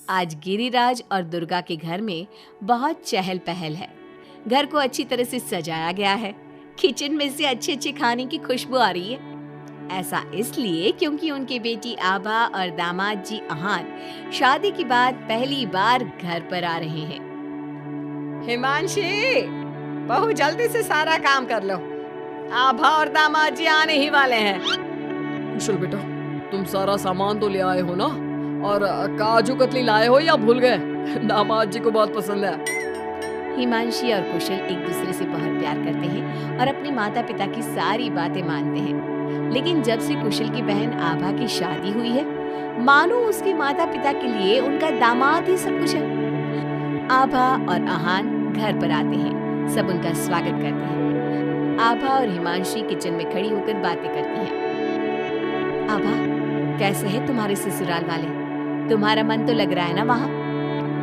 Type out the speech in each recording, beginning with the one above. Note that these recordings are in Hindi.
आज गिरिराज और दुर्गा के घर में बहुत चहल पहल है। घर को अच्छी तरह से सजाया गया है। किचन में से अच्छे अच्छे खाने की खुशबू आ रही है। ऐसा इसलिए क्योंकि उनकी बेटी आभा और दामाद जी अहान शादी के बाद पहली बार घर पर आ रहे हैं। हिमांशी, बहू जल्दी से सारा काम कर लो। आभा और दामाद जी आने ही वाले हैं। कुशल बेटा, तुम सारा सामान तो ले आए हो ना? और काजू कतली लाए हो या भूल गए? दामाद जी को बहुत पसंद है। हिमांशी और कुशल एक दूसरे से बहुत प्यार करते हैं और अपने माता पिता की सारी बातें मानते हैं। लेकिन जब से कुशल की बहन आभा की शादी हुई है, मानो उसके माता पिता के लिए उनका दामाद ही सब कुछ है। आभा और अहान घर पर आते हैं। सब उनका स्वागत करते हैं। आभा और हिमांशी किचन में खड़ी होकर बातें करती हैं। आभा, कैसे है तुम्हारे ससुराल वाले? तुम्हारा मन तो लग रहा है ना वहाँ?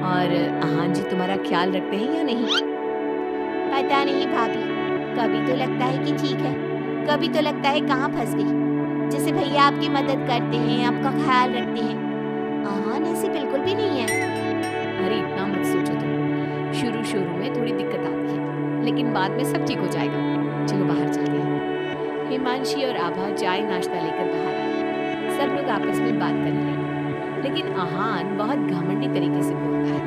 और अहान जी तुम्हारा ख्याल रखते हैं या नहीं? पता नहीं भाभी, कभी तो लगता है कि ठीक है, कभी तो लगता है कहाँ फंस गई। जैसे भैया आपकी मदद करते हैं, आपका ख्याल रखते हैं, अहान ऐसी बिल्कुल भी नहीं है। अरे इतना मत सोचो तुम। शुरू में थोड़ी दिक्कत आती है, लेकिन बाद में सब ठीक हो जाएगा। चलो बाहर चलते हैं। हिमांशी और आभा चाय नाश्ता लेकर बाहर आए। सब लोग आपस में बात करने लगे, लेकिन अहान बहुत घमंडी तरीके से बोलता है।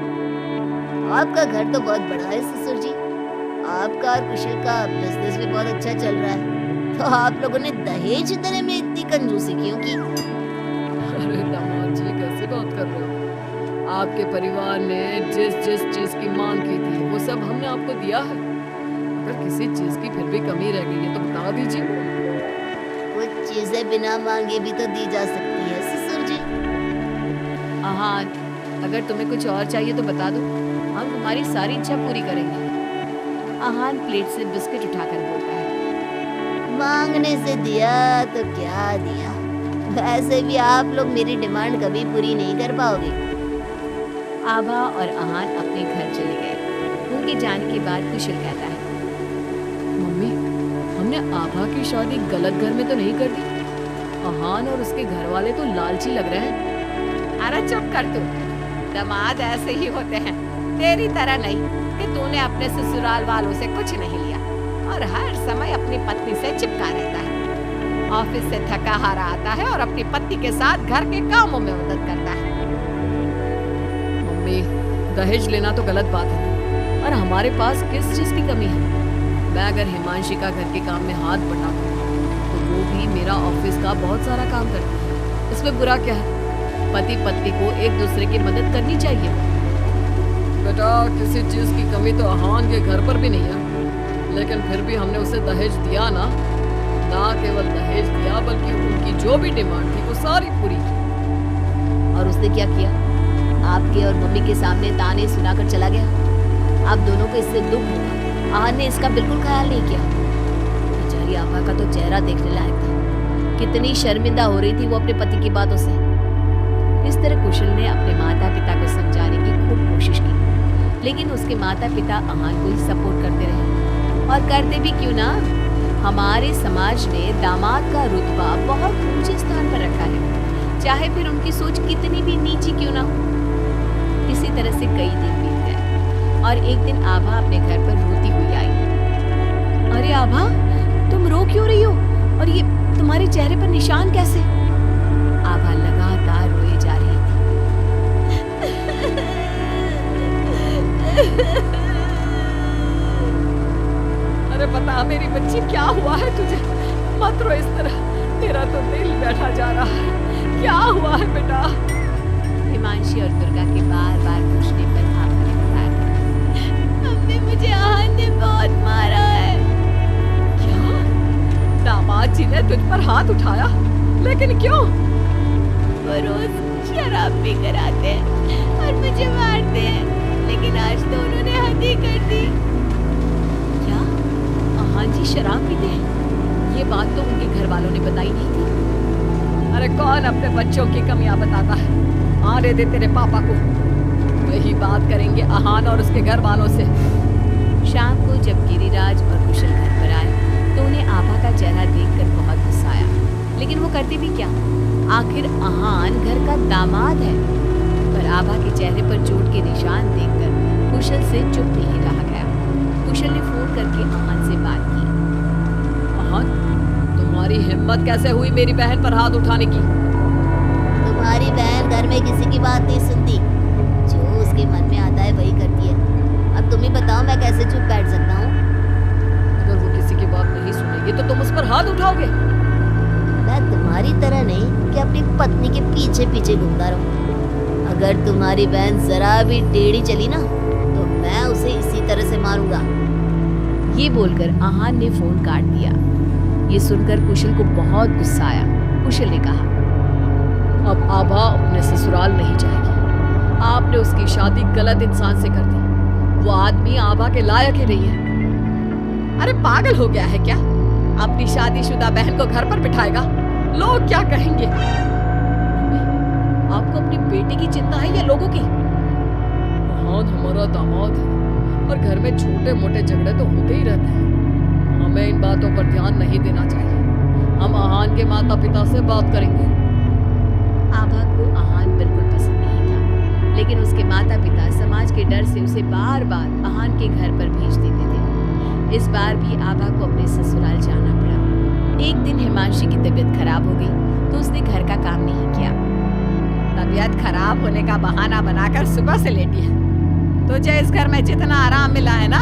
आपका घर तो बहुत बड़ा है ससुर जी, आपका और कुशल का बिजनेस भी बहुत अच्छा चल रहा है, तो आप लोगों ने दहेज देने में इतनी कंजूसी क्यों की? अरे दामाद जी, कैसे बात कर रहे हो? आपके परिवार ने जिस जिस चीज की मांग की थी वो सब हमने आपको दिया है। अगर किसी चीज की फिर भी कमी रह गई है तो बता दीजिए। कुछ चीजें बिना मांगे भी तो दी जा सकती है ससुर जी। अहान, अगर तुम्हें कुछ और चाहिए तो बता दो, हम तुम्हारी सारी इच्छा पूरी करेंगे। अहान प्लेट से बिस्किट उठाकर बोलता है। मांगने से दिया तो क्या दिया, वैसे भी आप लोग मेरी डिमांड कभी पूरी नहीं कर पाओगे। आभा और अहान अपने घर चले गए। उनके जाने के बाद कुशल कहता है, मम्मी, हमने आभा की शादी गलत घर में तो नहीं कर दी? अहान और उसके घर वाले तो लालची लग रहे हैं। अरे चुप कर तू। दामाद ऐसे ही होते हैं, तेरी तरह नहीं कि तूने अपने ससुराल वालों से कुछ नहीं लिया और हर समय अपनी पत्नी से चिपका रहता है। ऑफिस से थका हारा आता है और अपनी पत्नी के साथ घर के कामों में मदद करता है। मम्मी, दहेज लेना तो गलत बात है, और हमारे पास किस चीज की कमी है? मैं अगर हिमांशी का घर के काम में हाथ बटाऊं तो वो भी मेरा ऑफिस का बहुत सारा काम करती है। इसमें बुरा क्या है? पति पत्नी को एक दूसरे की मदद करनी चाहिए। बेटा, किसी चीज की कमी तो अहान के घर पर भी नहीं है, लेकिन फिर भी हमने उसे दहेज दिया ना केवल दहेज दिया बल्कि उनकी जो भी डिमांड थी वो सारी पूरी की। और उसने क्या किया? आपके और मम्मी के सामने ताने सुनाकर चला गया। आप दोनों को इससे दुख होगा, अहान ने इसका बिल्कुल ख्याल नहीं किया। बेचारी आभा का तो चेहरा देखने लायक था, कितनी शर्मिंदा हो रही थी वो अपने पति की बातों से। इस तरह कुशल ने अपने माता पिता को समझाने की खूब कोशिश की, लेकिन उसके माता पिता अहान को ही सपोर्ट करते रहे। और करते भी क्यों ना, हमारे समाज ने दामाद का रुतबा बहुत ऊंचे स्थान पर रखा है, चाहे फिर उनकी सोच कितनी भी नीची क्यों ना हो। इसी तरह से कई दिन बीत गए और एक दिन आभा अपने घर पर रोती हुई आई। अरे आभा, तुम रो क्यों रही हो? और ये तुम्हारे चेहरे पर निशान कैसे? आभा लगातार रोए जा रही थी। अरे बता मेरी बच्ची, क्या हुआ है तुझे? मत रो इस तरह, मेरा तो दिल बैठा जा रहा है। क्या हुआ है बेटा? हिमांशी और दुर्गा के बार बार पूछने पर आभा ने बताया, मम्मी, मुझे अहान ने बहुत मारा है। क्या? दामाद जी ने तुझ पर हाथ उठाया? लेकिन क्यों? वो रोज शराब पी कर आते हैं और मुझे मारते हैं, लेकिन आज तो उन्होंने हद ही कर दी। क्या अहान जी शराब पीते हैं? ये बात तो उनके घर वालों ने बताई नहीं थी। अरे कौन अपने बच्चों की कमियां बताता है? आने दे तेरे पापा को, वही बात करेंगे अहान और उसके घर वालों से। शाम को जब गिरिराज और कुशल घर पर आए तो उन्हें आभा का चेहरा देखकर बहुत गुस्सा आया, लेकिन वो करते भी क्या? आखिर अहान घर का दामाद है। पर आभा के चेहरे पर चोट के निशान देखकर कुशल से चुप नहीं रहा गया। कुशल ने फोन करके आहान से बात की। आहान, तुम्हारी हिम्मत कैसे हुई मेरी बहन पर हाथ उठाने की? तुम्हारी बहन घर में किसी की बात नहीं सुनती, जो उसके मन में आता है वही करती है। अब तुम ही बताओ मैं कैसे चुप बैठ सकता हूँ? अगर वो किसी की बात नहीं सुनेगी तो तुम उस पर हाथ उठाओगे? मैं तुम्हारी तरह नहीं कि अपनी पत्नी के पीछे पीछे घूमता रहूं। अगर तुम्हारी बहन जरा भी टेढ़ी चली ना तो मैं उसे इसी तरह से मारूंगा। ये बोलकर आहान ने फोन काट दिया। ये सुनकर कुशल को बहुत गुस्सा आया। कुशल ने कहा, अब आभा अपने ससुराल नहीं जाएगी। आपने उसकी शादी गलत इंसान से कर दी। वो आदमी आभा के लायक ही नहीं है। अरे पागल हो गया है क्या? अपनी शादीशुदा बहन को घर पर बिठाएगा? लोग क्या कहेंगे? आपको अपनी बेटी की चिंता है या लोगों की? आहान हमारा दामाद है और घर में छोटे मोटे झगड़े तो होते ही रहते हैं। हमें इन बातों पर ध्यान नहीं देना चाहिए। हम आहान के माता पिता से बात करेंगे। आभा को आहान बिल्कुल पसंद नहीं था, लेकिन उसके माता पिता समाज के डर से उसे बार बार आहान के घर पर भेज देते थे। इस बार भी आभा को अपने ससुराल जाना पड़ा। एक दिन हिमांशी की तबीयत खराब हो गई तो उसने घर का काम नहीं किया। तबीयत खराब होने का बहाना बनाकर सुबह से लेटी है। तुझे इस घर में जितना आराम मिला है ना,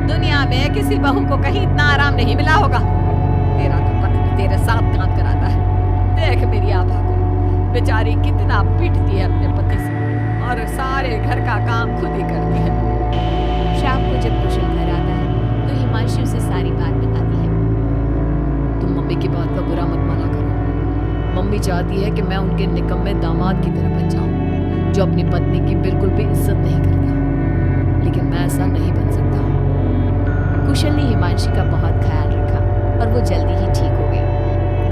दुनिया में किसी बहू को कहीं इतना आराम नहीं मिला होगा। तेरा तो पति तेरे साथ काम कराता है। देख मेरी आभा को, बेचारी कितना पीटती है अपने पति से और सारे घर का काम खुद ही करती है। शाम को जब कुशल घर आता है तो हिमांशी उसे सारी बात बताती है। तुम मम्मी की बात का बुरा मत माना करो। मम्मी चाहती है कि मैं उनके निकम्मे दामाद की तरह बन जाऊं, जो अपनी पत्नी की बिल्कुल भी इज्जत नहीं करता। लेकिन मैं ऐसा नहीं बन सकता। कुशल ने हिमांशी का बहुत ख्याल रखा और वो जल्दी ही ठीक हो गई।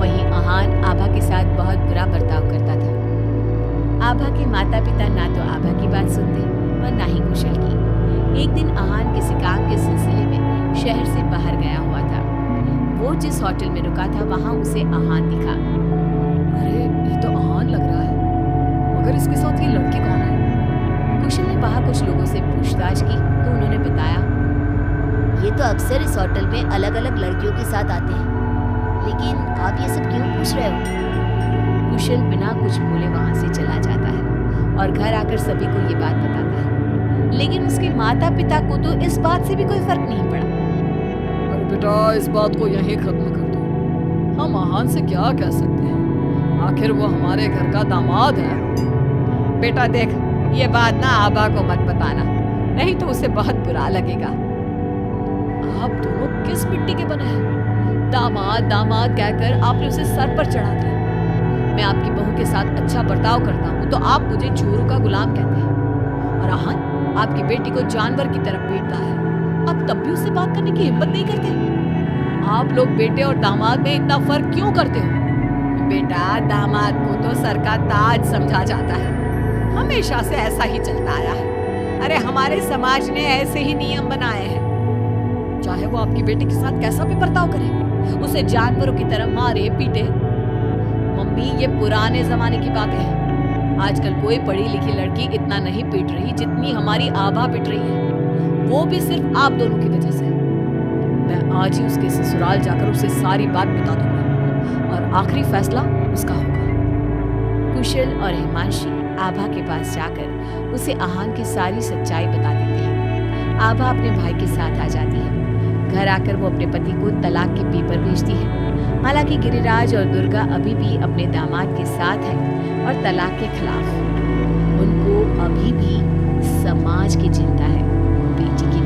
वहीं आहान आभा के साथ बहुत बुरा बर्ताव करता था। आभा के माता पिता ना तो आभा की बात सुनते और ना ही कुशल की। एक दिन आहान किसी काम के सिलसिले में शहर से बाहर गया हुआ था। वो जिस होटल में रुका था वहां उसे आहान दिखा। अरे ये तो आहान लग रहा है, मगर इसके साथ ये लड़की कौन है? कुशल ने वहां कुछ लोगों से पूछताछ की तो उन्होंने बताया, ये तो अक्सर इस होटल में अलग अलग लड़कियों के साथ आते हैं, लेकिन आप ये सब क्यों पूछ रहे हो? कुशल बिना कुछ बोले वहां से चला जाता है और घर आकर सभी को ये बात बताता है। लेकिन उसके माता पिता को तो इस बात से भी कोई फर्क नहीं पड़ा। अरे बेटा, इस बात को यहीं खत्म कर दो। हम आहान से क्या कह सकते हैं? आखिर वो हमारे घर का दामाद है। बेटा देख, ये बात ना आभा को मत बताना, नहीं तो उसे बहुत बुरा लगेगा। आप दोनों किस मिट्टी के बने हैं? दामाद दामाद कहकर आपने उसे सर पर चढ़ा दिया। मैं आपकी बहू के साथ अच्छा बर्ताव करता हूँ तो आप मुझे चोरों का गुलाम कहते हैं। और आहान आपकी बेटी को जानवर की तरह पीटता है, आप तब भी उससे बात करने की हिम्मत नहीं करते। आप लोग बेटे और दामाद में इतना फर्क क्यों करते हो? बेटा, दामाद को तो सर का ताज समझा जाता है, हमेशा से ऐसा ही चलता आया है। अरे हमारे समाज ने ऐसे ही नियम बनाए हैं। चाहे वो आपकी बेटी के साथ कैसा भी बर्ताव करे, उसे जानवरों की तरह मारे पीटे। मम्मी, ये पुराने जमाने की बातें हैं। आजकल कोई पढ़ी लिखी लड़की इतना नहीं पीट रही जितनी हमारी आभा पीट रही है, वो भी सिर्फ आप दोनों की वजह से। मैं आज ही उसके ससुराल जाकर उसे सारी बात बता दूंगा और आखिरी फैसला उसका होगा। कुशल और हिमांशी आभा के पास जाकर उसे आहान की सारी सच्चाई बता देते हैं। आभा अपने भाई के साथ आ जाती है। घर आकर वो अपने पति को तलाक के पेपर भेजती है। हालांकि गिरिराज और दुर्गा अभी भी अपने दामाद के साथ हैं और तलाक के खिलाफ। उनको अभी भी समाज की चिंता है, बेटी की